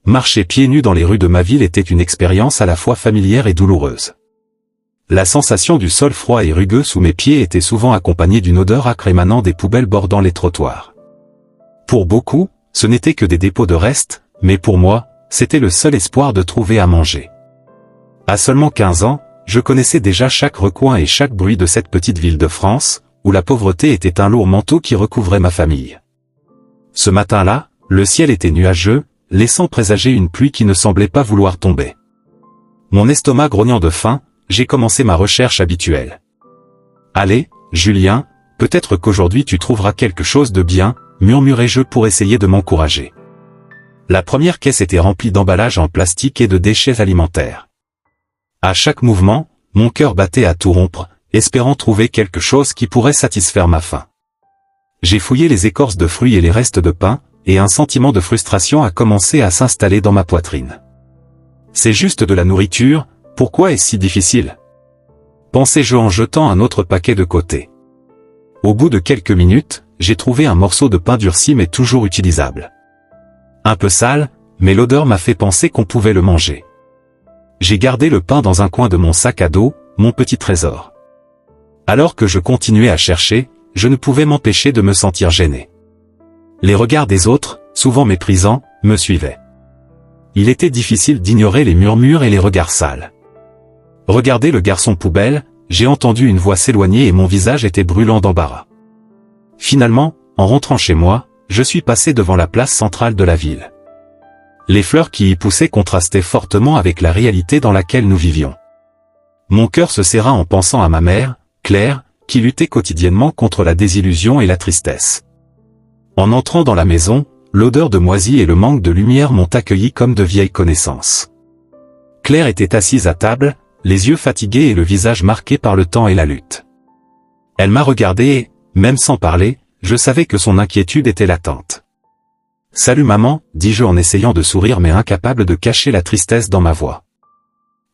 marcher pieds nus dans les rues de ma ville était une expérience à la fois familière et douloureuse. La sensation du sol froid et rugueux sous mes pieds était souvent accompagnée d'une odeur âcre émanant des poubelles bordant les trottoirs. Pour beaucoup, ce n'était que des dépôts de restes, mais pour moi, c'était le seul espoir de trouver à manger. À seulement 15 ans, je connaissais déjà chaque recoin et chaque bruit de cette petite ville de France, où la pauvreté était un lourd manteau qui recouvrait ma famille. Ce matin-là, le ciel était nuageux, laissant présager une pluie qui ne semblait pas vouloir tomber. Mon estomac grognant de faim, j'ai commencé ma recherche habituelle. « Allez, Julien, peut-être qu'aujourd'hui tu trouveras quelque chose de bien », murmurai-je pour essayer de m'encourager. La première caisse était remplie d'emballages en plastique et de déchets alimentaires. À chaque mouvement, mon cœur battait à tout rompre, espérant trouver quelque chose qui pourrait satisfaire ma faim. J'ai fouillé les écorces de fruits et les restes de pain, et un sentiment de frustration a commencé à s'installer dans ma poitrine. C'est juste de la nourriture, pourquoi est-ce si difficile? Pensais-je en jetant un autre paquet de côté. Au bout de quelques minutes, j'ai trouvé un morceau de pain durci mais toujours utilisable. Un peu sale, mais l'odeur m'a fait penser qu'on pouvait le manger. J'ai gardé le pain dans un coin de mon sac à dos, mon petit trésor. Alors que je continuais à chercher, je ne pouvais m'empêcher de me sentir gêné. Les regards des autres, souvent méprisants, me suivaient. Il était difficile d'ignorer les murmures et les regards sales. Regardez le garçon poubelle, j'ai entendu une voix s'éloigner et mon visage était brûlant d'embarras. Finalement, en rentrant chez moi, je suis passé devant la place centrale de la ville. Les fleurs qui y poussaient contrastaient fortement avec la réalité dans laquelle nous vivions. Mon cœur se serra en pensant à ma mère, Claire, qui luttait quotidiennement contre la désillusion et la tristesse. En entrant dans la maison, l'odeur de moisi et le manque de lumière m'ont accueilli comme de vieilles connaissances. Claire était assise à table, les yeux fatigués et le visage marqué par le temps et la lutte. Elle m'a regardé et, même sans parler, je savais que son inquiétude était latente. « Salut maman », dis-je en essayant de sourire mais incapable de cacher la tristesse dans ma voix.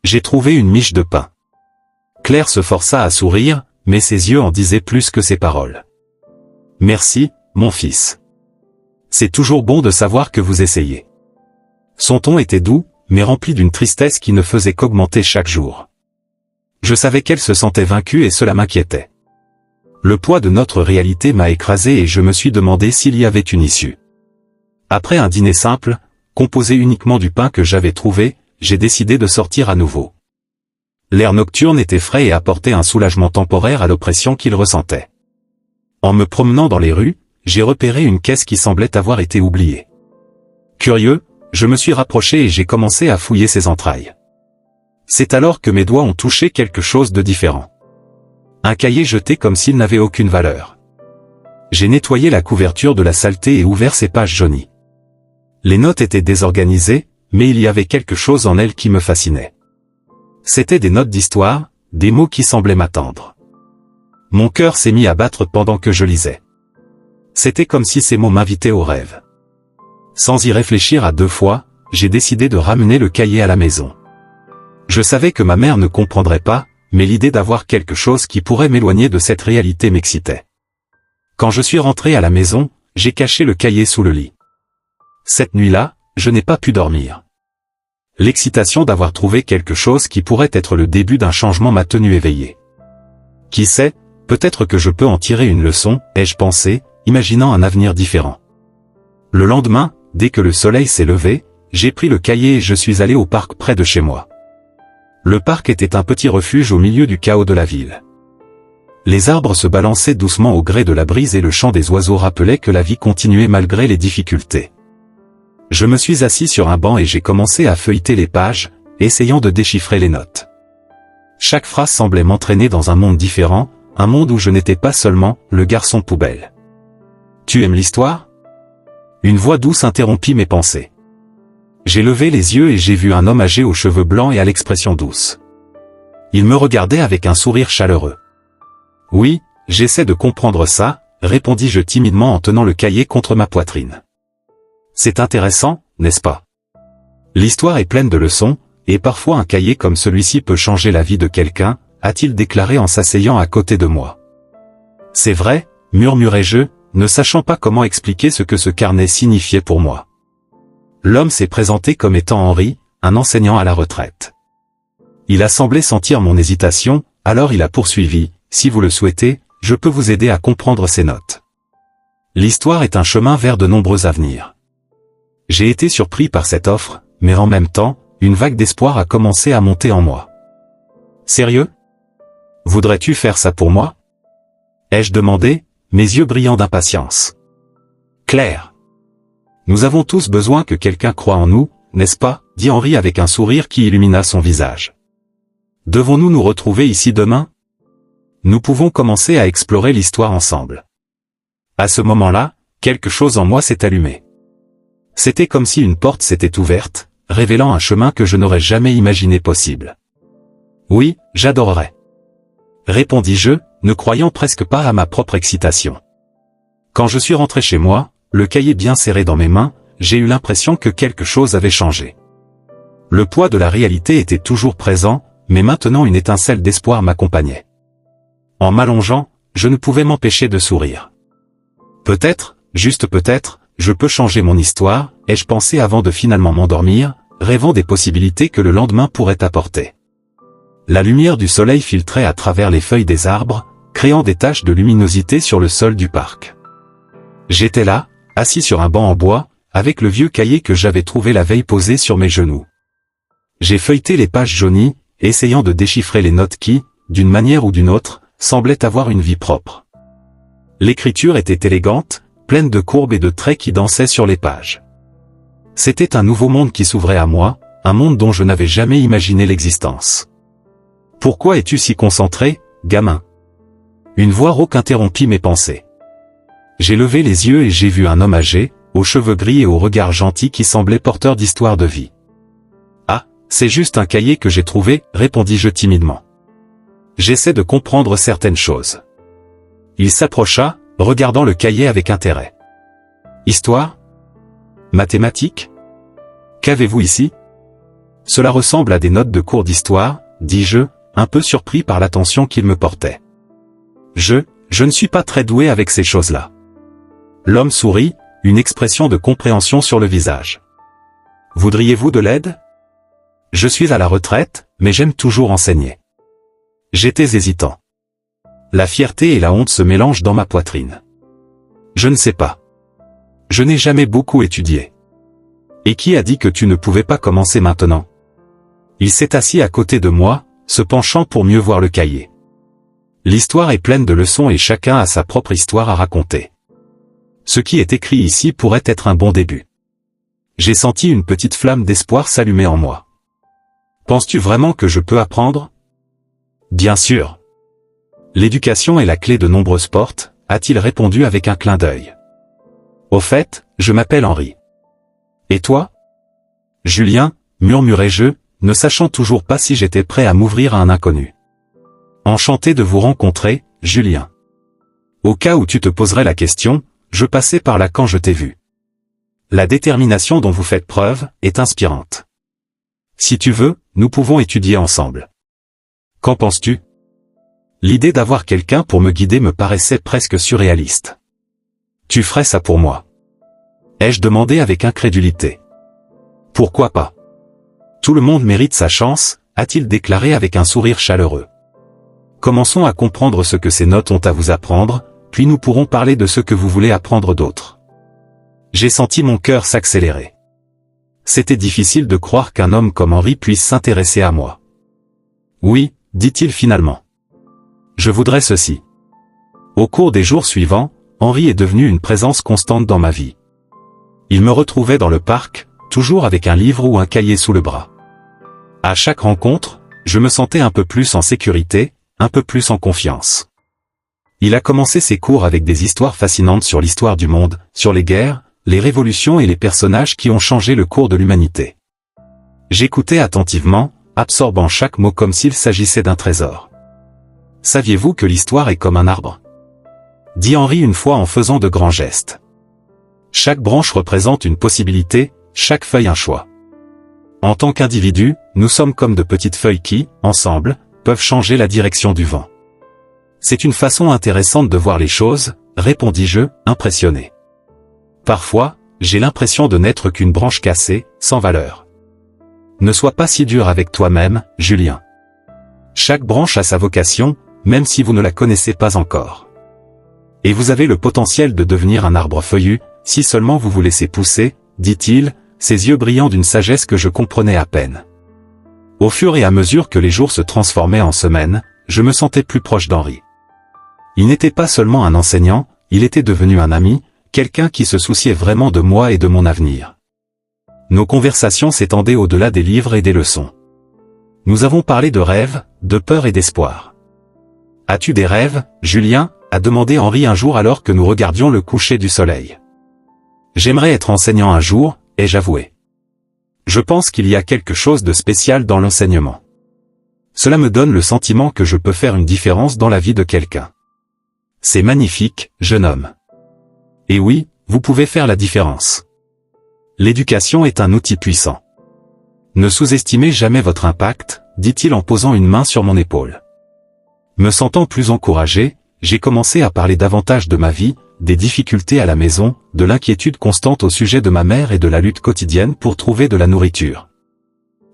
J'ai trouvé une miche de pain. Claire se força à sourire, mais ses yeux en disaient plus que ses paroles. « Merci, mon fils. C'est toujours bon de savoir que vous essayez. » Son ton était doux, mais rempli d'une tristesse qui ne faisait qu'augmenter chaque jour. Je savais qu'elle se sentait vaincue et cela m'inquiétait. Le poids de notre réalité m'a écrasé et je me suis demandé s'il y avait une issue. Après un dîner simple, composé uniquement du pain que j'avais trouvé, j'ai décidé de sortir à nouveau. L'air nocturne était frais et apportait un soulagement temporaire à l'oppression qu'il ressentait. En me promenant dans les rues, j'ai repéré une caisse qui semblait avoir été oubliée. Curieux, je me suis rapproché et j'ai commencé à fouiller ses entrailles. C'est alors que mes doigts ont touché quelque chose de différent. Un cahier jeté comme s'il n'avait aucune valeur. J'ai nettoyé la couverture de la saleté et ouvert ses pages jaunies. Les notes étaient désorganisées, mais il y avait quelque chose en elles qui me fascinait. C'étaient des notes d'histoire, des mots qui semblaient m'attendre. Mon cœur s'est mis à battre pendant que je lisais. C'était comme si ces mots m'invitaient au rêve. Sans y réfléchir à deux fois, j'ai décidé de ramener le cahier à la maison. Je savais que ma mère ne comprendrait pas, mais l'idée d'avoir quelque chose qui pourrait m'éloigner de cette réalité m'excitait. Quand je suis rentré à la maison, j'ai caché le cahier sous le lit. Cette nuit-là, je n'ai pas pu dormir. L'excitation d'avoir trouvé quelque chose qui pourrait être le début d'un changement m'a tenu éveillé. Qui sait, peut-être que je peux en tirer une leçon, ai-je pensé, imaginant un avenir différent. Le lendemain, dès que le soleil s'est levé, j'ai pris le cahier et je suis allé au parc près de chez moi. Le parc était un petit refuge au milieu du chaos de la ville. Les arbres se balançaient doucement au gré de la brise et le chant des oiseaux rappelait que la vie continuait malgré les difficultés. Je me suis assis sur un banc et j'ai commencé à feuilleter les pages, essayant de déchiffrer les notes. Chaque phrase semblait m'entraîner dans un monde différent, un monde où je n'étais pas seulement le garçon poubelle. « Tu aimes l'histoire ?» Une voix douce interrompit mes pensées. J'ai levé les yeux et j'ai vu un homme âgé aux cheveux blancs et à l'expression douce. Il me regardait avec un sourire chaleureux. « Oui, j'essaie de comprendre ça », répondis-je timidement en tenant le cahier contre ma poitrine. C'est intéressant, n'est-ce pas? L'histoire est pleine de leçons, et parfois un cahier comme celui-ci peut changer la vie de quelqu'un, a-t-il déclaré en s'asseyant à côté de moi. C'est vrai, murmurai-je, ne sachant pas comment expliquer ce que ce carnet signifiait pour moi. L'homme s'est présenté comme étant Henri, un enseignant à la retraite. Il a semblé sentir mon hésitation, alors il a poursuivi, « Si vous le souhaitez, je peux vous aider à comprendre ces notes. » L'histoire est un chemin vers de nombreux avenirs. J'ai été surpris par cette offre, mais en même temps, une vague d'espoir a commencé à monter en moi. « Sérieux? Voudrais-tu faire ça pour moi ?» ai-je demandé, mes yeux brillant d'impatience. « Claire. Nous avons tous besoin que quelqu'un croie en nous, n'est-ce pas ?» dit Henri avec un sourire qui illumina son visage. « Devons-nous nous retrouver ici demain? Nous pouvons commencer à explorer l'histoire ensemble. » À ce moment-là, quelque chose en moi s'est allumé. C'était comme si une porte s'était ouverte, révélant un chemin que je n'aurais jamais imaginé possible. « Oui, j'adorerais. » répondis-je, ne croyant presque pas à ma propre excitation. Quand je suis rentré chez moi, le cahier bien serré dans mes mains, j'ai eu l'impression que quelque chose avait changé. Le poids de la réalité était toujours présent, mais maintenant une étincelle d'espoir m'accompagnait. En m'allongeant, je ne pouvais m'empêcher de sourire. Peut-être, juste peut-être, je peux changer mon histoire, ai-je pensé avant de finalement m'endormir, rêvant des possibilités que le lendemain pourrait apporter. La lumière du soleil filtrait à travers les feuilles des arbres, créant des taches de luminosité sur le sol du parc. J'étais là, assis sur un banc en bois, avec le vieux cahier que j'avais trouvé la veille posé sur mes genoux. J'ai feuilleté les pages jaunies, essayant de déchiffrer les notes qui, d'une manière ou d'une autre, semblaient avoir une vie propre. L'écriture était élégante, pleine de courbes et de traits qui dansaient sur les pages. C'était un nouveau monde qui s'ouvrait à moi, un monde dont je n'avais jamais imaginé l'existence. « Pourquoi es-tu si concentré, gamin ?» Une voix rauque interrompit mes pensées. J'ai levé les yeux et j'ai vu un homme âgé, aux cheveux gris et au regard gentil qui semblait porteur d'histoire de vie. « Ah, c'est juste un cahier que j'ai trouvé, » répondis-je timidement. « J'essaie de comprendre certaines choses. » Il s'approcha, regardant le cahier avec intérêt. « Histoire? Mathématiques? Qu'avez-vous ici? » « Cela ressemble à des notes de cours d'histoire, » dis-je, un peu surpris par l'attention qu'il me portait. « Je ne suis pas très doué avec ces choses-là. » L'homme sourit, une expression de compréhension sur le visage. « Voudriez-vous de l'aide? Je suis à la retraite, mais j'aime toujours enseigner. » J'étais hésitant. La fierté et la honte se mélangent dans ma poitrine. Je ne sais pas. Je n'ai jamais beaucoup étudié. Et qui a dit que tu ne pouvais pas commencer maintenant? Il s'est assis à côté de moi, se penchant pour mieux voir le cahier. L'histoire est pleine de leçons et chacun a sa propre histoire à raconter. Ce qui est écrit ici pourrait être un bon début. J'ai senti une petite flamme d'espoir s'allumer en moi. Penses-tu vraiment que je peux apprendre? Bien sûr. L'éducation est la clé de nombreuses portes, a-t-il répondu avec un clin d'œil. Au fait, je m'appelle Henri. Et toi? Julien, murmurai-je, ne sachant toujours pas si j'étais prêt à m'ouvrir à un inconnu. Enchanté de vous rencontrer, Julien. Au cas où tu te poserais la question, je passais par là quand je t'ai vu. La détermination dont vous faites preuve est inspirante. Si tu veux, nous pouvons étudier ensemble. Qu'en penses-tu? L'idée d'avoir quelqu'un pour me guider me paraissait presque surréaliste. Tu ferais ça pour moi? Ai-je demandé avec incrédulité. Pourquoi pas? Tout le monde mérite sa chance, a-t-il déclaré avec un sourire chaleureux. Commençons à comprendre ce que ces notes ont à vous apprendre, puis nous pourrons parler de ce que vous voulez apprendre d'autre. J'ai senti mon cœur s'accélérer. C'était difficile de croire qu'un homme comme Henri puisse s'intéresser à moi. Oui, dit-il finalement. Je voudrais ceci. Au cours des jours suivants, Henri est devenu une présence constante dans ma vie. Il me retrouvait dans le parc, toujours avec un livre ou un cahier sous le bras. À chaque rencontre, je me sentais un peu plus en sécurité, un peu plus en confiance. Il a commencé ses cours avec des histoires fascinantes sur l'histoire du monde, sur les guerres, les révolutions et les personnages qui ont changé le cours de l'humanité. J'écoutais attentivement, absorbant chaque mot comme s'il s'agissait d'un trésor. « Saviez-vous que l'histoire est comme un arbre ?» dit Henri une fois en faisant de grands gestes. Chaque branche représente une possibilité, chaque feuille un choix. En tant qu'individu, nous sommes comme de petites feuilles qui, ensemble, peuvent changer la direction du vent. C'est une façon intéressante de voir les choses, répondis-je, impressionné. Parfois, j'ai l'impression de n'être qu'une branche cassée, sans valeur. Ne sois pas si dur avec toi-même, Julien. Chaque branche a sa vocation, même si vous ne la connaissez pas encore. Et vous avez le potentiel de devenir un arbre feuillu, si seulement vous vous laissez pousser, dit-il, ses yeux brillant d'une sagesse que je comprenais à peine. Au fur et à mesure que les jours se transformaient en semaines, je me sentais plus proche d'Henri. Il n'était pas seulement un enseignant, il était devenu un ami, quelqu'un qui se souciait vraiment de moi et de mon avenir. Nos conversations s'étendaient au-delà des livres et des leçons. Nous avons parlé de rêves, de peur et d'espoir. « As-tu des rêves, Julien ?» a demandé Henri un jour alors que nous regardions le coucher du soleil. « J'aimerais être enseignant un jour, » ai-je avoué. Je pense qu'il y a quelque chose de spécial dans l'enseignement. Cela me donne le sentiment que je peux faire une différence dans la vie de quelqu'un. C'est magnifique, jeune homme. Et oui, vous pouvez faire la différence. L'éducation est un outil puissant. Ne sous-estimez jamais votre impact, dit-il en posant une main sur mon épaule. Me sentant plus encouragé, j'ai commencé à parler davantage de ma vie, des difficultés à la maison, de l'inquiétude constante au sujet de ma mère et de la lutte quotidienne pour trouver de la nourriture.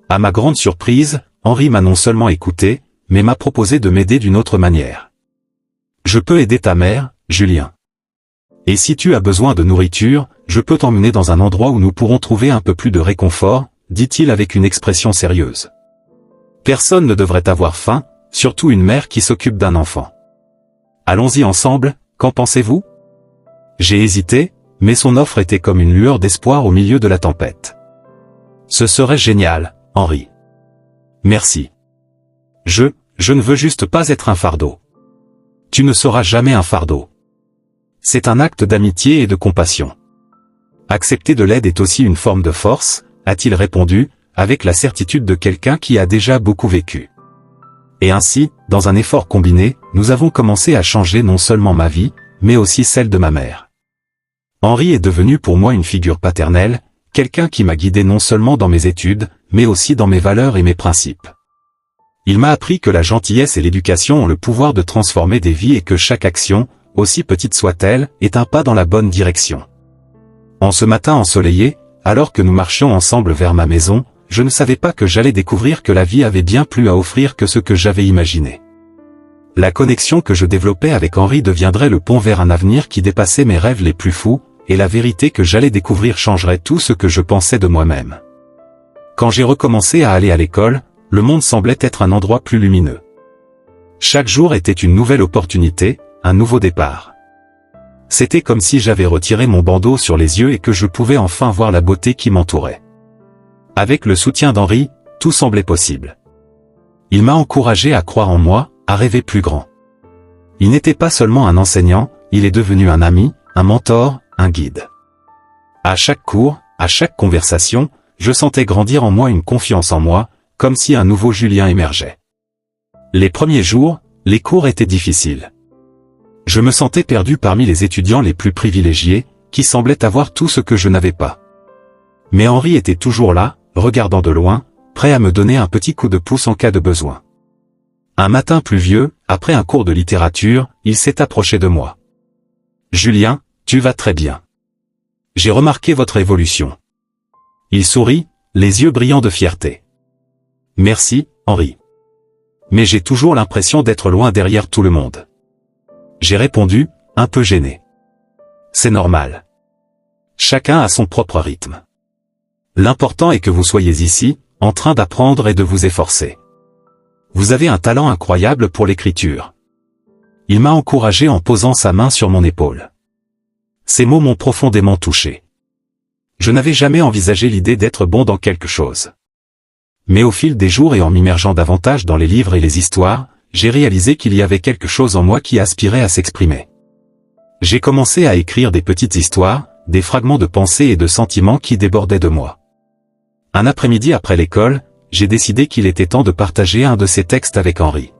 À ma grande surprise, Henri m'a non seulement écouté, mais m'a proposé de m'aider d'une autre manière. « Je peux aider ta mère, Julien. Et si tu as besoin de nourriture, je peux t'emmener dans un endroit où nous pourrons trouver un peu plus de réconfort, dit-il avec une expression sérieuse. Personne ne devrait avoir faim, surtout une mère qui s'occupe d'un enfant. Allons-y ensemble, qu'en pensez-vous ? J'ai hésité, mais son offre était comme une lueur d'espoir au milieu de la tempête. Ce serait génial, Henri. Merci. Je ne veux juste pas être un fardeau. Tu ne seras jamais un fardeau. C'est un acte d'amitié et de compassion. Accepter de l'aide est aussi une forme de force, a-t-il répondu, avec la certitude de quelqu'un qui a déjà beaucoup vécu. Et ainsi, dans un effort combiné, nous avons commencé à changer non seulement ma vie, mais aussi celle de ma mère. Henri est devenu pour moi une figure paternelle, quelqu'un qui m'a guidé non seulement dans mes études, mais aussi dans mes valeurs et mes principes. Il m'a appris que la gentillesse et l'éducation ont le pouvoir de transformer des vies et que chaque action, aussi petite soit-elle, est un pas dans la bonne direction. En ce matin ensoleillé, alors que nous marchions ensemble vers ma maison, je ne savais pas que j'allais découvrir que la vie avait bien plus à offrir que ce que j'avais imaginé. La connexion que je développais avec Henri deviendrait le pont vers un avenir qui dépassait mes rêves les plus fous, et la vérité que j'allais découvrir changerait tout ce que je pensais de moi-même. Quand j'ai recommencé à aller à l'école, le monde semblait être un endroit plus lumineux. Chaque jour était une nouvelle opportunité, un nouveau départ. C'était comme si j'avais retiré mon bandeau sur les yeux et que je pouvais enfin voir la beauté qui m'entourait. Avec le soutien d'Henri, tout semblait possible. Il m'a encouragé à croire en moi, à rêver plus grand. Il n'était pas seulement un enseignant, il est devenu un ami, un mentor, un guide. À chaque cours, à chaque conversation, je sentais grandir en moi une confiance en moi, comme si un nouveau Julien émergeait. Les premiers jours, les cours étaient difficiles. Je me sentais perdu parmi les étudiants les plus privilégiés, qui semblaient avoir tout ce que je n'avais pas. Mais Henri était toujours là, regardant de loin, prêt à me donner un petit coup de pouce en cas de besoin. Un matin pluvieux, après un cours de littérature, il s'est approché de moi. « Julien, tu vas très bien. J'ai remarqué votre évolution. » Il sourit, les yeux brillants de fierté. « Merci, Henri. Mais j'ai toujours l'impression d'être loin derrière tout le monde. » J'ai répondu, un peu gêné. « C'est normal. Chacun a son propre rythme. L'important est que vous soyez ici, en train d'apprendre et de vous efforcer. Vous avez un talent incroyable pour l'écriture. » Il m'a encouragé en posant sa main sur mon épaule. Ces mots m'ont profondément touché. Je n'avais jamais envisagé l'idée d'être bon dans quelque chose. Mais au fil des jours et en m'immergeant davantage dans les livres et les histoires, j'ai réalisé qu'il y avait quelque chose en moi qui aspirait à s'exprimer. J'ai commencé à écrire des petites histoires, des fragments de pensées et de sentiments qui débordaient de moi. Un après-midi après l'école, j'ai décidé qu'il était temps de partager un de ces textes avec Henri.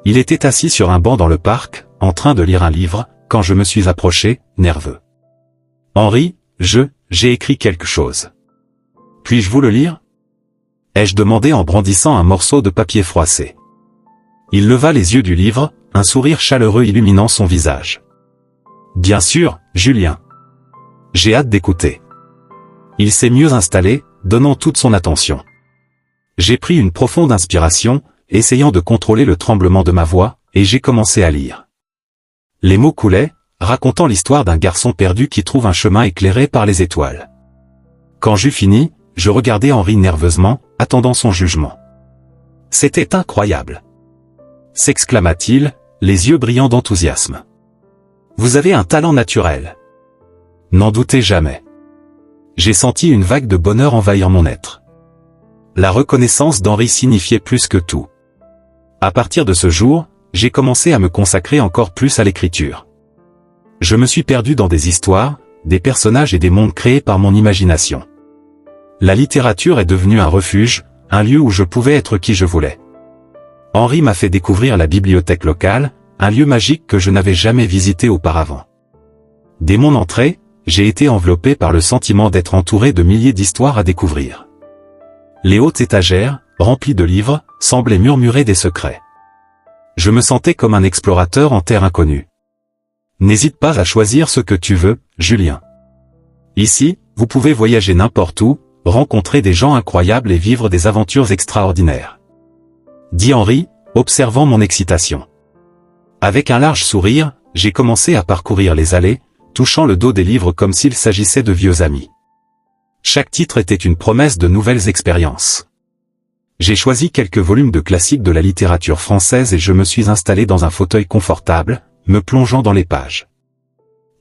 Il était assis sur un banc dans le parc, en train de lire un livre, quand je me suis approché, nerveux. « Henri, j'ai écrit quelque chose. Puis-je vous le lire ?» ai-je demandé en brandissant un morceau de papier froissé. Il leva les yeux du livre, un sourire chaleureux illuminant son visage. « Bien sûr, Julien. J'ai hâte d'écouter. Il s'est mieux installé, donnant toute son attention. J'ai pris une profonde inspiration, essayant de contrôler le tremblement de ma voix, et j'ai commencé à lire. Les mots coulaient, racontant l'histoire d'un garçon perdu qui trouve un chemin éclairé par les étoiles. Quand j'eus fini, je regardais Henri nerveusement, attendant son jugement. « C'était incroyable !» s'exclama-t-il, les yeux brillants d'enthousiasme. « Vous avez un talent naturel. » N'en doutez jamais. J'ai senti une vague de bonheur envahir mon être. La reconnaissance d'Henri signifiait plus que tout. À partir de ce jour, j'ai commencé à me consacrer encore plus à l'écriture. Je me suis perdu dans des histoires, des personnages et des mondes créés par mon imagination. La littérature est devenue un refuge, un lieu où je pouvais être qui je voulais. Henri m'a fait découvrir la bibliothèque locale, un lieu magique que je n'avais jamais visité auparavant. Dès mon entrée, j'ai été enveloppé par le sentiment d'être entouré de milliers d'histoires à découvrir. Les hautes étagères, remplies de livres, semblaient murmurer des secrets. Je me sentais comme un explorateur en terre inconnue. N'hésite pas à choisir ce que tu veux, Julien. Ici, vous pouvez voyager n'importe où, rencontrer des gens incroyables et vivre des aventures extraordinaires. Dit Henri, observant mon excitation. Avec un large sourire, j'ai commencé à parcourir les allées, touchant le dos des livres comme s'il s'agissait de vieux amis. Chaque titre était une promesse de nouvelles expériences. J'ai choisi quelques volumes de classiques de la littérature française et je me suis installé dans un fauteuil confortable, me plongeant dans les pages.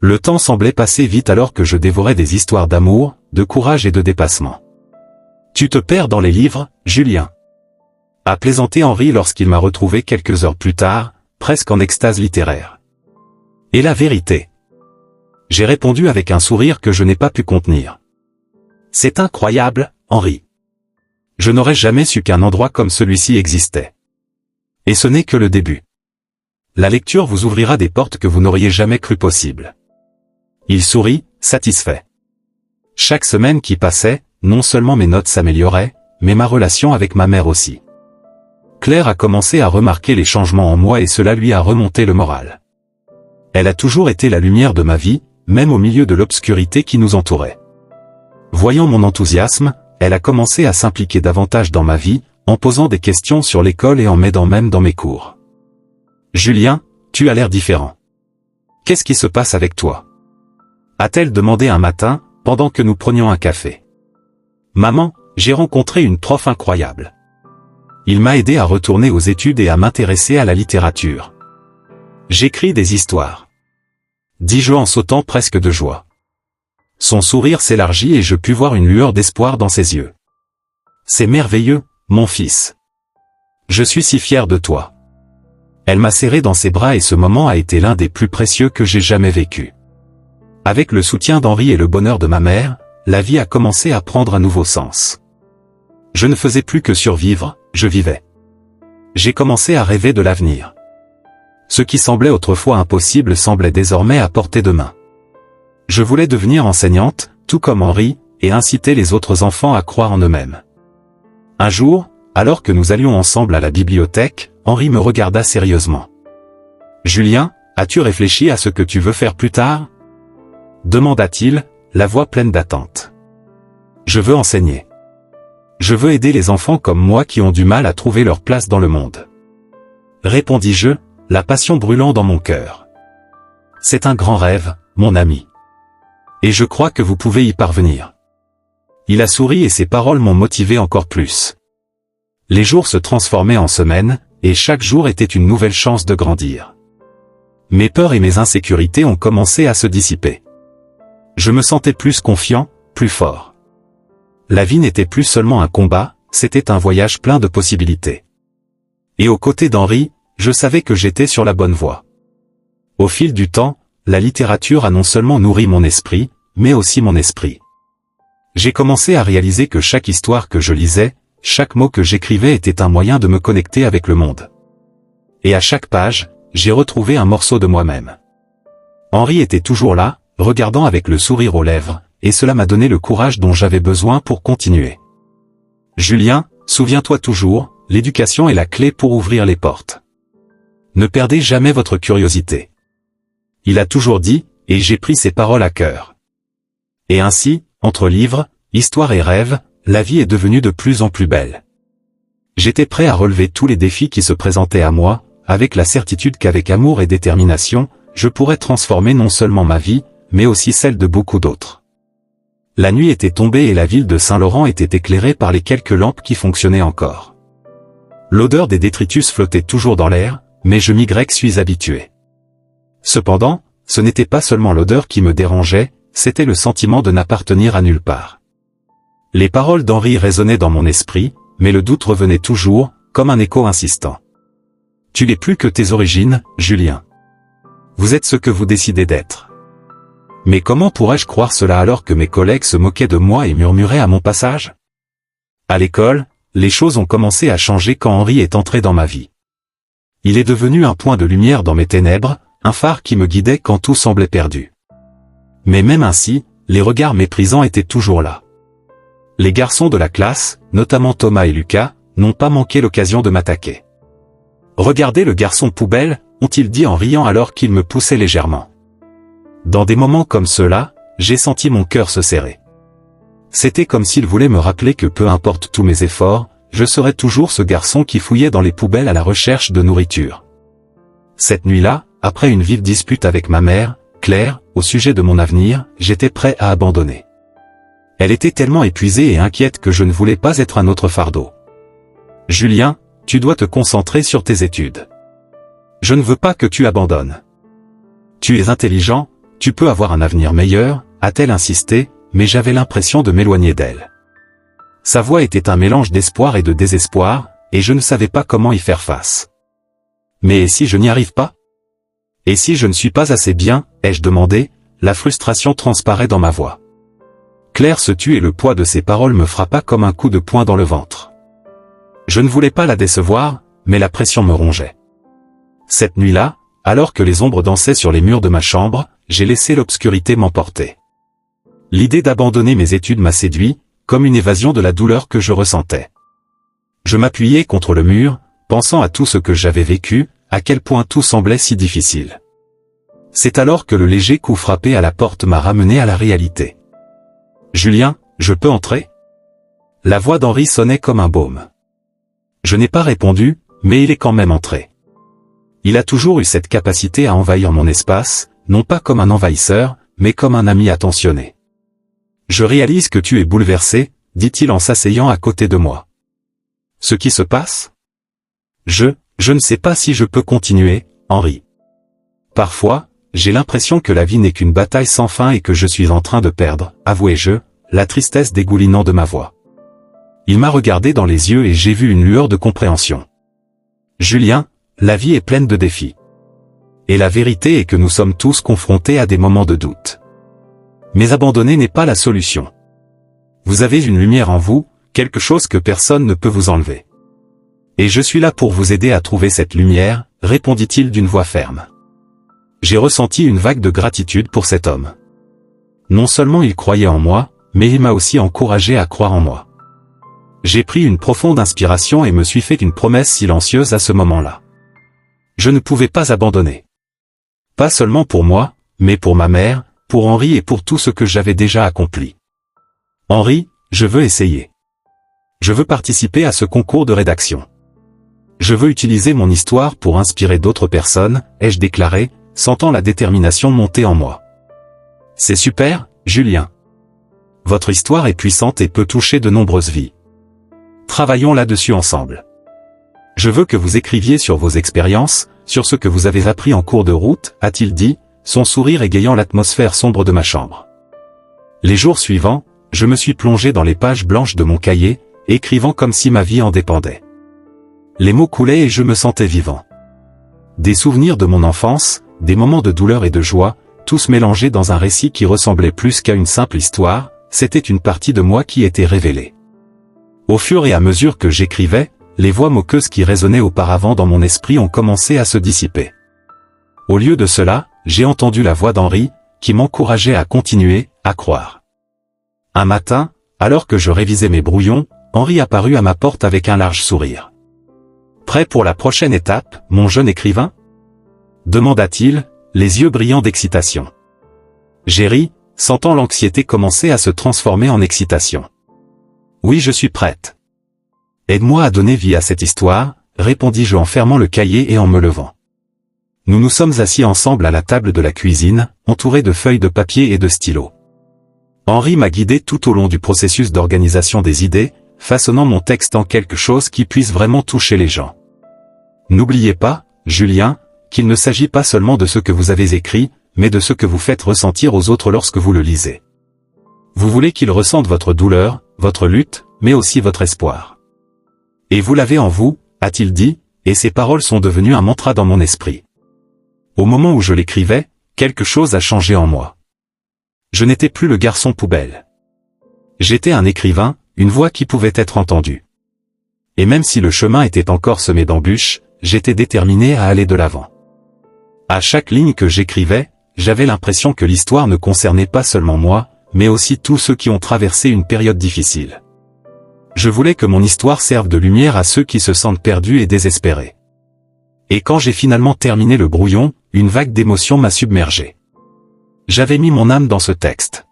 Le temps semblait passer vite alors que je dévorais des histoires d'amour, de courage et de dépassement. « Tu te perds dans les livres, Julien ?» a plaisanté Henri lorsqu'il m'a retrouvé quelques heures plus tard, presque en extase littéraire. « Et la vérité ?» J'ai répondu avec un sourire que je n'ai pas pu contenir. « C'est incroyable, Henri. Je n'aurais jamais su qu'un endroit comme celui-ci existait. Et ce n'est que le début. La lecture vous ouvrira des portes que vous n'auriez jamais cru possibles. » Il sourit, satisfait. Chaque semaine qui passait, non seulement mes notes s'amélioraient, mais ma relation avec ma mère aussi. Claire a commencé à remarquer les changements en moi et cela lui a remonté le moral. Elle a toujours été la lumière de ma vie, même au milieu de l'obscurité qui nous entourait. Voyant mon enthousiasme, elle a commencé à s'impliquer davantage dans ma vie, en posant des questions sur l'école et en m'aidant même dans mes cours. « Julien, tu as l'air différent. Qu'est-ce qui se passe avec toi ?» a-t-elle demandé un matin, pendant que nous prenions un café. « Maman, j'ai rencontré une prof incroyable. Il m'a aidé à retourner aux études et à m'intéresser à la littérature. J'écris des histoires. » dis-je en sautant presque de joie. Son sourire s'élargit et je pus voir une lueur d'espoir dans ses yeux. « C'est merveilleux, mon fils. Je suis si fier de toi. » Elle m'a serré dans ses bras et ce moment a été l'un des plus précieux que j'ai jamais vécu. Avec le soutien d'Henri et le bonheur de ma mère, la vie a commencé à prendre un nouveau sens. Je ne faisais plus que survivre, je vivais. J'ai commencé à rêver de l'avenir. Ce qui semblait autrefois impossible semblait désormais à portée de main. Je voulais devenir enseignante, tout comme Henri, et inciter les autres enfants à croire en eux-mêmes. Un jour, alors que nous allions ensemble à la bibliothèque, Henri me regarda sérieusement. « Julien, as-tu réfléchi à ce que tu veux faire plus tard ?» demanda-t-il, la voix pleine d'attente. « Je veux enseigner. Je veux aider les enfants comme moi qui ont du mal à trouver leur place dans le monde. » Répondis-je, la passion brûlant dans mon cœur. « C'est un grand rêve, mon ami. Et je crois que vous pouvez y parvenir. » Il a souri et ses paroles m'ont motivé encore plus. Les jours se transformaient en semaines, et chaque jour était une nouvelle chance de grandir. Mes peurs et mes insécurités ont commencé à se dissiper. Je me sentais plus confiant, plus fort. La vie n'était plus seulement un combat, c'était un voyage plein de possibilités. Et aux côtés d'Henri, je savais que j'étais sur la bonne voie. Au fil du temps, la littérature a non seulement nourri mon esprit, mais aussi mon esprit. J'ai commencé à réaliser que chaque histoire que je lisais, chaque mot que j'écrivais était un moyen de me connecter avec le monde. Et à chaque page, j'ai retrouvé un morceau de moi-même. Henri était toujours là, regardant avec le sourire aux lèvres, et cela m'a donné le courage dont j'avais besoin pour continuer. « Julien, souviens-toi toujours, l'éducation est la clé pour ouvrir les portes. Ne perdez jamais votre curiosité. » Il a toujours dit, et j'ai pris ses paroles à cœur. Et ainsi, entre livres, histoires et rêves, la vie est devenue de plus en plus belle. J'étais prêt à relever tous les défis qui se présentaient à moi, avec la certitude qu'avec amour et détermination, je pourrais transformer non seulement ma vie, mais aussi celle de beaucoup d'autres. La nuit était tombée et la ville de Saint-Laurent était éclairée par les quelques lampes qui fonctionnaient encore. L'odeur des détritus flottait toujours dans l'air, mais je m'y suis habitué. Cependant, ce n'était pas seulement l'odeur qui me dérangeait, c'était le sentiment de n'appartenir à nulle part. Les paroles d'Henri résonnaient dans mon esprit, mais le doute revenait toujours, comme un écho insistant. Tu n'es plus que tes origines, Julien. Vous êtes ce que vous décidez d'être. Mais comment pourrais-je croire cela alors que mes collègues se moquaient de moi et murmuraient à mon passage? À l'école, les choses ont commencé à changer quand Henri est entré dans ma vie. Il est devenu un point de lumière dans mes ténèbres, un phare qui me guidait quand tout semblait perdu. Mais même ainsi, les regards méprisants étaient toujours là. Les garçons de la classe, notamment Thomas et Lucas, n'ont pas manqué l'occasion de m'attaquer. « Regardez le garçon poubelle », ont-ils dit en riant alors qu'ils me poussaient légèrement. Dans des moments comme ceux-là, j'ai senti mon cœur se serrer. C'était comme s'ils voulaient me rappeler que peu importe tous mes efforts, je serais toujours ce garçon qui fouillait dans les poubelles à la recherche de nourriture. Cette nuit-là, après une vive dispute avec ma mère, Claire, au sujet de mon avenir, j'étais prêt à abandonner. Elle était tellement épuisée et inquiète que je ne voulais pas être un autre fardeau. « Julien, tu dois te concentrer sur tes études. Je ne veux pas que tu abandonnes. Tu es intelligent, tu peux avoir un avenir meilleur », a-t-elle insisté, mais j'avais l'impression de m'éloigner d'elle. Sa voix était un mélange d'espoir et de désespoir, et je ne savais pas comment y faire face. Mais et si je n'y arrive pas? Et si je ne suis pas assez bien, ai-je demandé, la frustration transparaît dans ma voix. Claire se tut et le poids de ses paroles me frappa comme un coup de poing dans le ventre. Je ne voulais pas la décevoir, mais la pression me rongeait. Cette nuit-là, alors que les ombres dansaient sur les murs de ma chambre, j'ai laissé l'obscurité m'emporter. L'idée d'abandonner mes études m'a séduit, comme une évasion de la douleur que je ressentais. Je m'appuyais contre le mur, pensant à tout ce que j'avais vécu, à quel point tout semblait si difficile. C'est alors que le léger coup frappé à la porte m'a ramené à la réalité. « Julien, je peux entrer ?» La voix d'Henri sonnait comme un baume. Je n'ai pas répondu, mais il est quand même entré. Il a toujours eu cette capacité à envahir mon espace, non pas comme un envahisseur, mais comme un ami attentionné. « Je réalise que tu es bouleversé, » dit-il en s'asseyant à côté de moi. « Ce qui se passe ? Je ne sais pas si je peux continuer, Henri. Parfois, j'ai l'impression que la vie n'est qu'une bataille sans fin et que je suis en train de perdre, avouai-je, la tristesse dégoulinant de ma voix. Il m'a regardé dans les yeux et j'ai vu une lueur de compréhension. « Julien, la vie est pleine de défis. Et la vérité est que nous sommes tous confrontés à des moments de doute. Mais abandonner n'est pas la solution. Vous avez une lumière en vous, quelque chose que personne ne peut vous enlever. Et je suis là pour vous aider à trouver cette lumière, » répondit-il d'une voix ferme. J'ai ressenti une vague de gratitude pour cet homme. Non seulement il croyait en moi, mais il m'a aussi encouragé à croire en moi. J'ai pris une profonde inspiration et me suis fait une promesse silencieuse à ce moment-là. Je ne pouvais pas abandonner. Pas seulement pour moi, mais pour ma mère, pour Henri et pour tout ce que j'avais déjà accompli. Henri, je veux essayer. Je veux participer à ce concours de rédaction. Je veux utiliser mon histoire pour inspirer d'autres personnes, ai-je déclaré, sentant la détermination monter en moi. C'est super, Julien. Votre histoire est puissante et peut toucher de nombreuses vies. Travaillons là-dessus ensemble. Je veux que vous écriviez sur vos expériences, sur ce que vous avez appris en cours de route, a-t-il dit, son sourire égayant l'atmosphère sombre de ma chambre. Les jours suivants, je me suis plongé dans les pages blanches de mon cahier, écrivant comme si ma vie en dépendait. Les mots coulaient et je me sentais vivant. Des souvenirs de mon enfance, des moments de douleur et de joie, tous mélangés dans un récit qui ressemblait plus qu'à une simple histoire, c'était une partie de moi qui était révélée. Au fur et à mesure que j'écrivais, les voix moqueuses qui résonnaient auparavant dans mon esprit ont commencé à se dissiper. Au lieu de cela, j'ai entendu la voix d'Henri, qui m'encourageait à continuer, à croire. Un matin, alors que je révisais mes brouillons, Henri apparut à ma porte avec un large sourire. « Prêt pour la prochaine étape, mon jeune écrivain ?» demanda-t-il, les yeux brillants d'excitation. J'ai ri, sentant l'anxiété commencer à se transformer en excitation. Oui, je suis prête. Aide-moi à donner vie à cette histoire, répondis-je en fermant le cahier et en me levant. Nous nous sommes assis ensemble à la table de la cuisine, entourés de feuilles de papier et de stylos. Henri m'a guidé tout au long du processus d'organisation des idées, façonnant mon texte en quelque chose qui puisse vraiment toucher les gens. N'oubliez pas, Julien, qu'il ne s'agit pas seulement de ce que vous avez écrit, mais de ce que vous faites ressentir aux autres lorsque vous le lisez. Vous voulez qu'ils ressentent votre douleur, votre lutte, mais aussi votre espoir. Et vous l'avez en vous, a-t-il dit, et ces paroles sont devenues un mantra dans mon esprit. Au moment où je l'écrivais, quelque chose a changé en moi. Je n'étais plus le garçon poubelle. J'étais un écrivain, une voix qui pouvait être entendue. Et même si le chemin était encore semé d'embûches, j'étais déterminé à aller de l'avant. À chaque ligne que j'écrivais, j'avais l'impression que l'histoire ne concernait pas seulement moi, mais aussi tous ceux qui ont traversé une période difficile. Je voulais que mon histoire serve de lumière à ceux qui se sentent perdus et désespérés. Et quand j'ai finalement terminé le brouillon, une vague d'émotion m'a submergé. J'avais mis mon âme dans ce texte.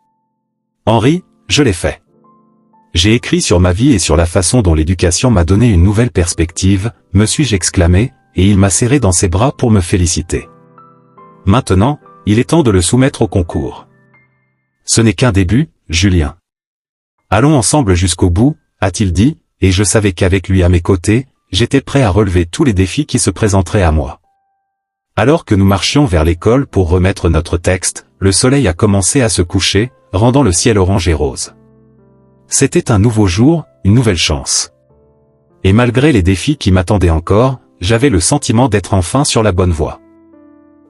Henri, je l'ai fait. J'ai écrit sur ma vie et sur la façon dont l'éducation m'a donné une nouvelle perspective, me suis-je exclamé, et il m'a serré dans ses bras pour me féliciter. Maintenant, il est temps de le soumettre au concours. Ce n'est qu'un début, Julien. Allons ensemble jusqu'au bout, a-t-il dit, et je savais qu'avec lui à mes côtés, j'étais prêt à relever tous les défis qui se présenteraient à moi. Alors que nous marchions vers l'école pour remettre notre texte, le soleil a commencé à se coucher, rendant le ciel orange et rose. C'était un nouveau jour, une nouvelle chance. Et malgré les défis qui m'attendaient encore, j'avais le sentiment d'être enfin sur la bonne voie.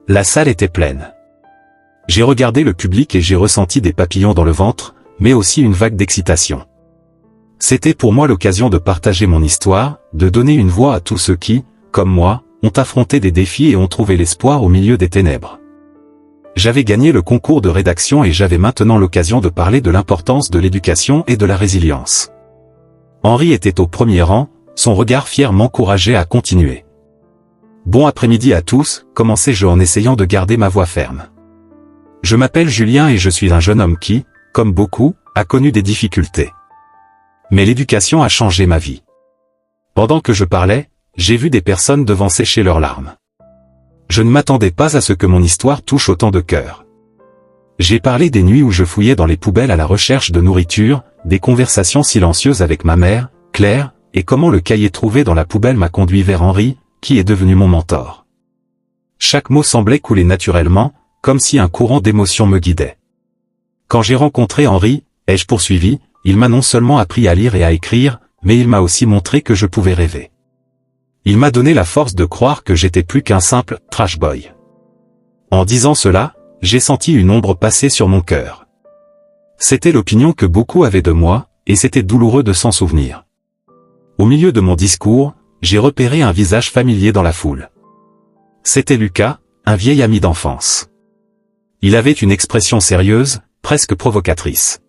La salle était pleine. J'ai regardé le public et j'ai ressenti des papillons dans le ventre, mais aussi une vague d'excitation. C'était pour moi l'occasion de partager mon histoire, de donner une voix à tous ceux qui, comme moi, ont affronté des défis et ont trouvé l'espoir au milieu des ténèbres. J'avais gagné le concours de rédaction et j'avais maintenant l'occasion de parler de l'importance de l'éducation et de la résilience. Henri était au premier rang, son regard fier m'encourageait à continuer. Bon après-midi à tous, commençai-je en essayant de garder ma voix ferme. Je m'appelle Julien et je suis un jeune homme qui, comme beaucoup, a connu des difficultés. Mais l'éducation a changé ma vie. Pendant que je parlais, j'ai vu des personnes devant sécher leurs larmes. Je ne m'attendais pas à ce que mon histoire touche autant de cœurs. J'ai parlé des nuits où je fouillais dans les poubelles à la recherche de nourriture, des conversations silencieuses avec ma mère, Claire, et comment le cahier trouvé dans la poubelle m'a conduit vers Henri, qui est devenu mon mentor. Chaque mot semblait couler naturellement, comme si un courant d'émotion me guidait. Quand j'ai rencontré Henri, ai-je poursuivi, il m'a non seulement appris à lire et à écrire, mais il m'a aussi montré que je pouvais rêver. Il m'a donné la force de croire que j'étais plus qu'un simple « trash boy ». En disant cela, j'ai senti une ombre passer sur mon cœur. C'était l'opinion que beaucoup avaient de moi, et c'était douloureux de s'en souvenir. Au milieu de mon discours, j'ai repéré un visage familier dans la foule. C'était Lucas, un vieil ami d'enfance. Il avait une expression sérieuse, presque provocatrice.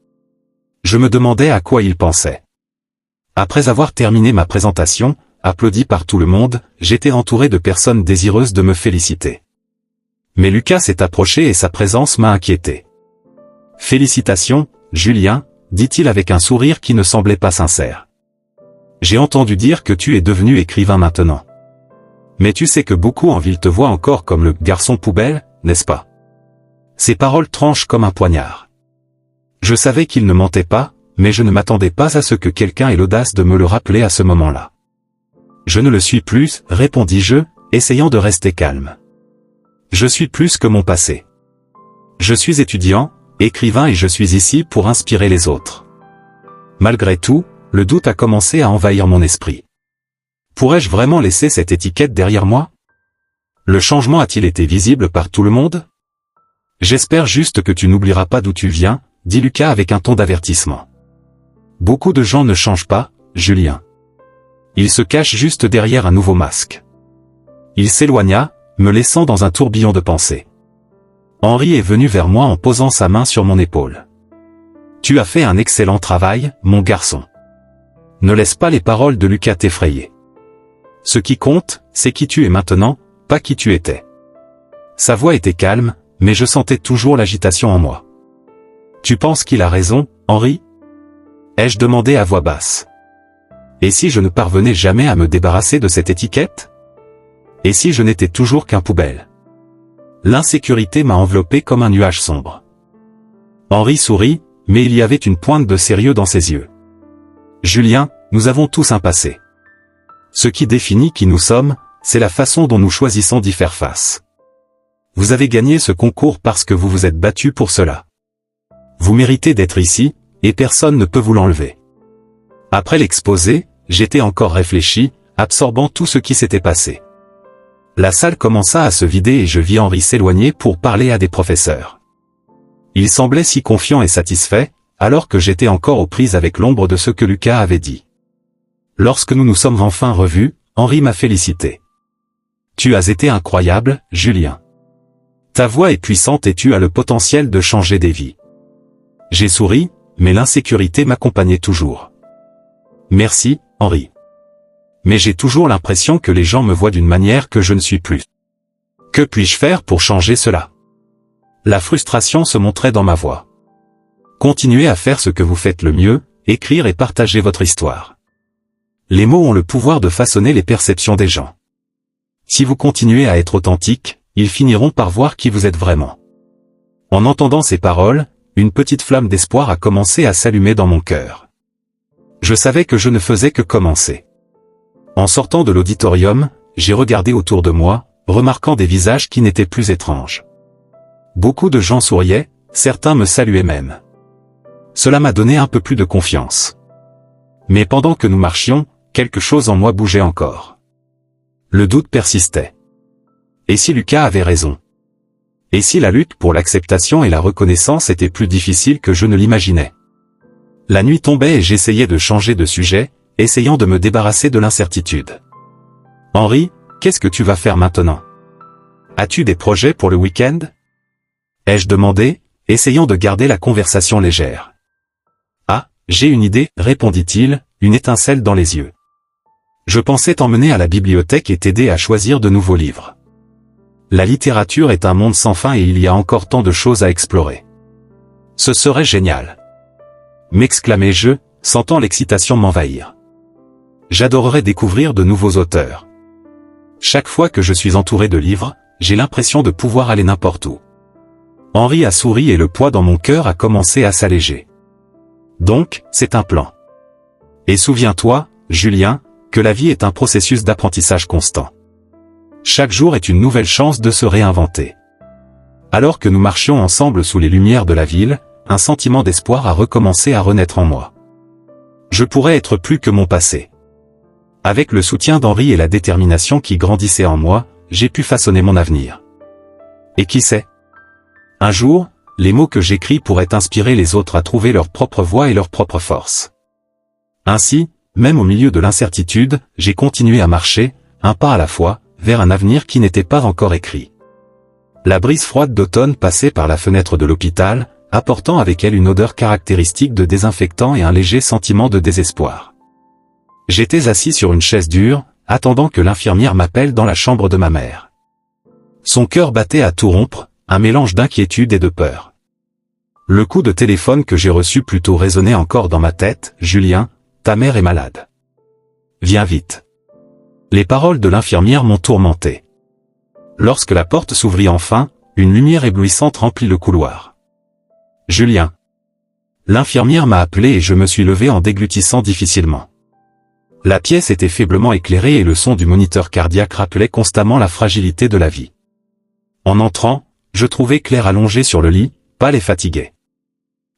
Je me demandais à quoi il pensait. Après avoir terminé ma présentation, applaudi par tout le monde, j'étais entouré de personnes désireuses de me féliciter. Mais Lucas s'est approché et sa présence m'a inquiété. « Félicitations, Julien », dit-il avec un sourire qui ne semblait pas sincère. « J'ai entendu dire que tu es devenu écrivain maintenant. Mais tu sais que beaucoup en ville te voient encore comme le garçon poubelle, n'est-ce pas ?» Ces paroles tranchent comme un poignard. Je savais qu'il ne mentait pas, mais je ne m'attendais pas à ce que quelqu'un ait l'audace de me le rappeler à ce moment-là. « Je ne le suis plus, répondis-je, essayant de rester calme. Je suis plus que mon passé. Je suis étudiant, écrivain et je suis ici pour inspirer les autres. » Malgré tout, le doute a commencé à envahir mon esprit. Pourrais-je vraiment laisser cette étiquette derrière moi? Le changement a-t-il été visible par tout le monde? J'espère juste que tu n'oublieras pas d'où tu viens, dit Lucas avec un ton d'avertissement. Beaucoup de gens ne changent pas, Julien. Ils se cachent juste derrière un nouveau masque. Il s'éloigna, me laissant dans un tourbillon de pensées. Henri est venu vers moi en posant sa main sur mon épaule. Tu as fait un excellent travail, mon garçon. Ne laisse pas les paroles de Lucas t'effrayer. Ce qui compte, c'est qui tu es maintenant, pas qui tu étais. Sa voix était calme, mais je sentais toujours l'agitation en moi. Tu penses qu'il a raison, Henri? Ai-je demandé à voix basse. Et si je ne parvenais jamais à me débarrasser de cette étiquette? Et si je n'étais toujours qu'un poubelle? L'insécurité m'a enveloppé comme un nuage sombre. Henri sourit, mais il y avait une pointe de sérieux dans ses yeux. Julien, nous avons tous un passé. Ce qui définit qui nous sommes, c'est la façon dont nous choisissons d'y faire face. Vous avez gagné ce concours parce que vous vous êtes battu pour cela. Vous méritez d'être ici, et personne ne peut vous l'enlever. Après l'exposé, j'étais encore réfléchi, absorbant tout ce qui s'était passé. La salle commença à se vider et je vis Henri s'éloigner pour parler à des professeurs. Il semblait si confiant et satisfait, alors que j'étais encore aux prises avec l'ombre de ce que Lucas avait dit. Lorsque nous nous sommes enfin revus, Henri m'a félicité. Tu as été incroyable, Julien. Ta voix est puissante et tu as le potentiel de changer des vies. J'ai souri, mais l'insécurité m'accompagnait toujours. Merci, Henri. Mais j'ai toujours l'impression que les gens me voient d'une manière que je ne suis plus. Que puis-je faire pour changer cela? La frustration se montrait dans ma voix. Continuez à faire ce que vous faites le mieux, écrire et partager votre histoire. Les mots ont le pouvoir de façonner les perceptions des gens. Si vous continuez à être authentique, ils finiront par voir qui vous êtes vraiment. En entendant ces paroles, une petite flamme d'espoir a commencé à s'allumer dans mon cœur. Je savais que je ne faisais que commencer. En sortant de l'auditorium, j'ai regardé autour de moi, remarquant des visages qui n'étaient plus étranges. Beaucoup de gens souriaient, certains me saluaient même. Cela m'a donné un peu plus de confiance. Mais pendant que nous marchions, quelque chose en moi bougeait encore. Le doute persistait. Et si Lucas avait raison? Et si la lutte pour l'acceptation et la reconnaissance était plus difficile que je ne l'imaginais? La nuit tombait et j'essayais de changer de sujet, essayant de me débarrasser de l'incertitude. Henri, qu'est-ce que tu vas faire maintenant? As-tu des projets pour le week-end? Ai-je demandé, essayant de garder la conversation légère. Ah, j'ai une idée, répondit-il, une étincelle dans les yeux. Je pensais t'emmener à la bibliothèque et t'aider à choisir de nouveaux livres. La littérature est un monde sans fin et il y a encore tant de choses à explorer. Ce serait génial. M'exclamai-je, sentant l'excitation m'envahir. J'adorerais découvrir de nouveaux auteurs. Chaque fois que je suis entouré de livres, j'ai l'impression de pouvoir aller n'importe où. Henri a souri et le poids dans mon cœur a commencé à s'alléger. Donc, c'est un plan. Et souviens-toi, Julien, que la vie est un processus d'apprentissage constant. Chaque jour est une nouvelle chance de se réinventer. Alors que nous marchions ensemble sous les lumières de la ville, un sentiment d'espoir a recommencé à renaître en moi. Je pourrais être plus que mon passé. Avec le soutien d'Henri et la détermination qui grandissait en moi, j'ai pu façonner mon avenir. Et qui sait? Un jour, les mots que j'écris pourraient inspirer les autres à trouver leur propre voie et leur propre force. Ainsi, même au milieu de l'incertitude, j'ai continué à marcher, un pas à la fois, vers un avenir qui n'était pas encore écrit. La brise froide d'automne passait par la fenêtre de l'hôpital, apportant avec elle une odeur caractéristique de désinfectant et un léger sentiment de désespoir. J'étais assis sur une chaise dure, attendant que l'infirmière m'appelle dans la chambre de ma mère. Son cœur battait à tout rompre, un mélange d'inquiétude et de peur. Le coup de téléphone que j'ai reçu plus tôt résonnait encore dans ma tête. « Julien, ta mère est malade. Viens vite. » Les paroles de l'infirmière m'ont tourmenté. Lorsque la porte s'ouvrit enfin, une lumière éblouissante remplit le couloir. « Julien. » L'infirmière m'a appelé et je me suis levé en déglutissant difficilement. La pièce était faiblement éclairée et le son du moniteur cardiaque rappelait constamment la fragilité de la vie. En entrant, je trouvais Claire allongée sur le lit, pâle et fatiguée.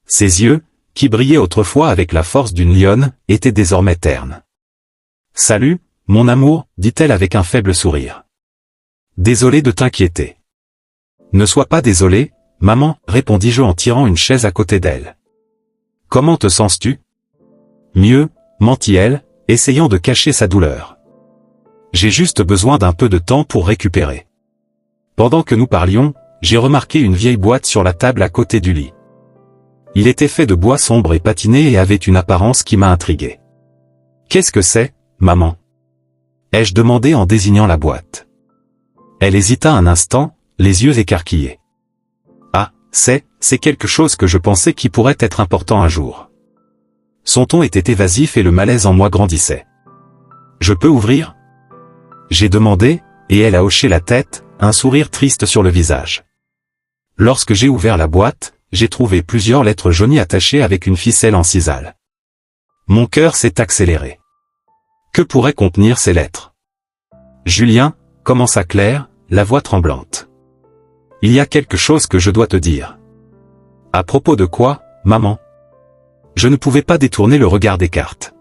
Ses yeux, qui brillaient autrefois avec la force d'une lionne, étaient désormais ternes. « Salut, mon amour, dit-elle avec un faible sourire. Désolé de t'inquiéter. Ne sois pas désolé, maman, répondis-je en tirant une chaise à côté d'elle. Comment te sens-tu? Mieux, mentit-elle, essayant de cacher sa douleur. J'ai juste besoin d'un peu de temps pour récupérer. Pendant que nous parlions, j'ai remarqué une vieille boîte sur la table à côté du lit. Il était fait de bois sombre et patiné et avait une apparence qui m'a intrigué. Qu'est-ce que c'est, maman? Ai-je demandé en désignant la boîte. Elle hésita un instant, les yeux écarquillés. Ah, c'est c'est quelque chose que je pensais qui pourrait être important un jour. Son ton était évasif et le malaise en moi grandissait. Je peux ouvrir ? J'ai demandé, et elle a hoché la tête, un sourire triste sur le visage. Lorsque j'ai ouvert la boîte, j'ai trouvé plusieurs lettres jaunies attachées avec une ficelle en cisale. Mon cœur s'est accéléré. Que pourraient contenir ces lettres ? Julien, commença Claire, la voix tremblante. Il y a quelque chose que je dois te dire. À propos de quoi, maman ? Je ne pouvais pas détourner le regard des cartes.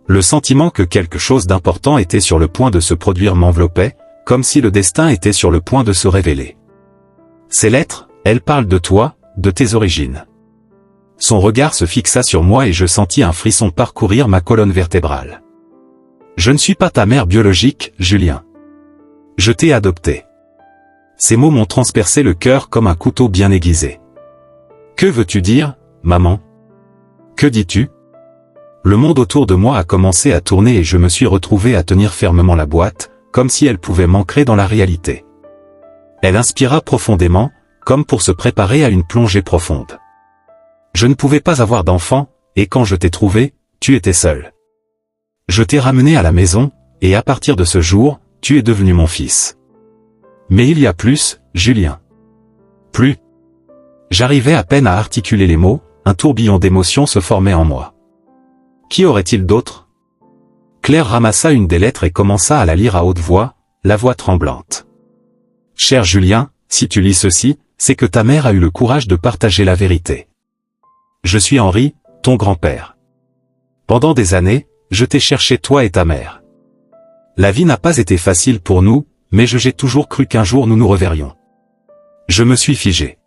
Le sentiment que quelque chose d'important était sur le point de se produire m'enveloppait, comme si le destin était sur le point de se révéler. Ces lettres, elles parlent de toi, de tes origines. Son regard se fixa sur moi et je sentis un frisson parcourir ma colonne vertébrale. Je ne suis pas ta mère biologique, Julien. Je t'ai adopté. Ces mots m'ont transpercé le cœur comme un couteau bien aiguisé. Que veux-tu dire, maman ? Que dis-tu ? Le monde autour de moi a commencé à tourner et je me suis retrouvé à tenir fermement la boîte, comme si elle pouvait m'ancrer dans la réalité. Elle inspira profondément, comme pour se préparer à une plongée profonde. Je ne pouvais pas avoir d'enfant, et quand je t'ai trouvé, tu étais seul. Je t'ai ramené à la maison, et à partir de ce jour, tu es devenu mon fils. Mais il y a plus, Julien. Plus. J'arrivais à peine à articuler les mots, un tourbillon d'émotions se formait en moi. Qui aurait-il d'autre ? Claire ramassa une des lettres et commença à la lire à haute voix, la voix tremblante. Cher Julien, si tu lis ceci, c'est que ta mère a eu le courage de partager la vérité. Je suis Henri, ton grand-père. Pendant des années, je t'ai cherché toi et ta mère. La vie n'a pas été facile pour nous, mais j'ai toujours cru qu'un jour nous nous reverrions. Je me suis figé.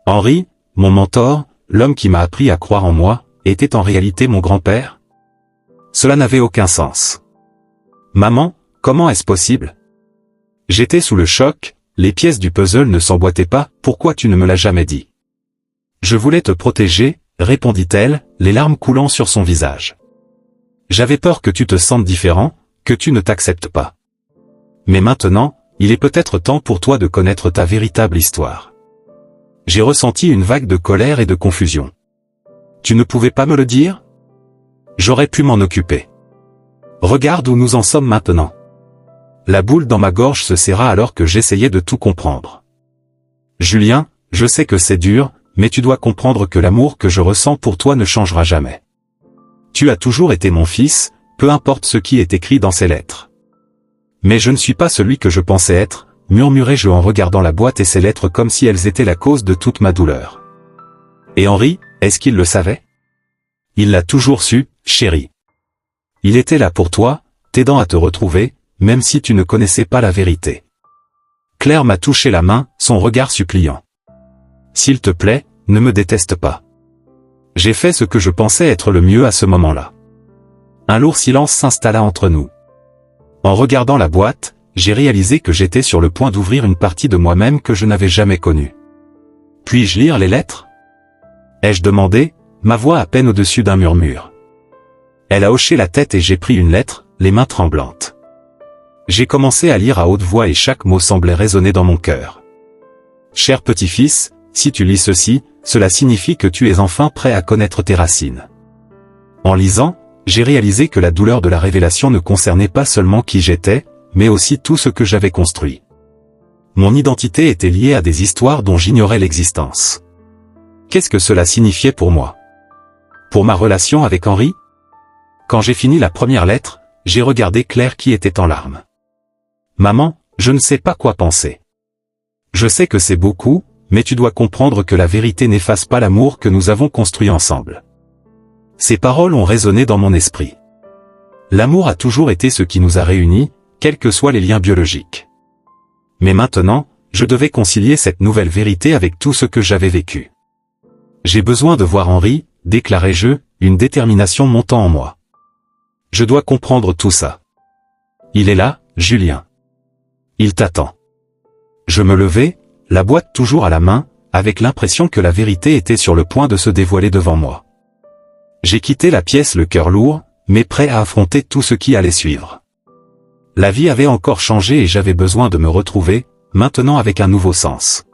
Henri, mon mentor, l'homme qui m'a appris à croire en moi, était en réalité mon grand-père ? Cela n'avait aucun sens. Maman, comment est-ce possible ? J'étais sous le choc, les pièces du puzzle ne s'emboîtaient pas, pourquoi tu ne me l'as jamais dit ? Je voulais te protéger, répondit-elle, les larmes coulant sur son visage. J'avais peur que tu te sentes différent, que tu ne t'acceptes pas. Mais maintenant, il est peut-être temps pour toi de connaître ta véritable histoire. J'ai ressenti une vague de colère et de confusion. Tu ne pouvais pas me le dire ? J'aurais pu m'en occuper. Regarde où nous en sommes maintenant. La boule dans ma gorge se serra alors que j'essayais de tout comprendre. Julien, je sais que c'est dur, mais tu dois comprendre que l'amour que je ressens pour toi ne changera jamais. Tu as toujours été mon fils, peu importe ce qui est écrit dans ces lettres. Mais je ne suis pas celui que je pensais être, murmurai-je en regardant la boîte et ces lettres comme si elles étaient la cause de toute ma douleur. Et Henri, est-ce qu'il le savait ? Il l'a toujours su, chérie. Il était là pour toi, t'aidant à te retrouver, même si tu ne connaissais pas la vérité. Claire m'a touché la main, son regard suppliant. S'il te plaît, ne me déteste pas. J'ai fait ce que je pensais être le mieux à ce moment-là. Un lourd silence s'installa entre nous. En regardant la boîte, j'ai réalisé que j'étais sur le point d'ouvrir une partie de moi-même que je n'avais jamais connue. Puis-je lire les lettres ? Ai-je demandé, ma voix à peine au-dessus d'un murmure. Elle a hoché la tête et j'ai pris une lettre, les mains tremblantes. J'ai commencé à lire à haute voix et chaque mot semblait résonner dans mon cœur. Cher petit-fils, si tu lis ceci, cela signifie que tu es enfin prêt à connaître tes racines. En lisant, j'ai réalisé que la douleur de la révélation ne concernait pas seulement qui j'étais, mais aussi tout ce que j'avais construit. Mon identité était liée à des histoires dont j'ignorais l'existence. Qu'est-ce que cela signifiait pour moi ? Pour ma relation avec Henri ? Quand j'ai fini la première lettre, j'ai regardé Claire qui était en larmes. Maman, je ne sais pas quoi penser. Je sais que c'est beaucoup, mais tu dois comprendre que la vérité n'efface pas l'amour que nous avons construit ensemble. Ces paroles ont résonné dans mon esprit. L'amour a toujours été ce qui nous a réunis, quels que soient les liens biologiques. Mais maintenant, je devais concilier cette nouvelle vérité avec tout ce que j'avais vécu. J'ai besoin de voir Henri, déclarai-je, une détermination montant en moi. Je dois comprendre tout ça. Il est là, Julien. Il t'attend. Je me levai, la boîte toujours à la main, avec l'impression que la vérité était sur le point de se dévoiler devant moi. J'ai quitté la pièce le cœur lourd, mais prêt à affronter tout ce qui allait suivre. La vie avait encore changé et j'avais besoin de me retrouver, maintenant avec un nouveau sens.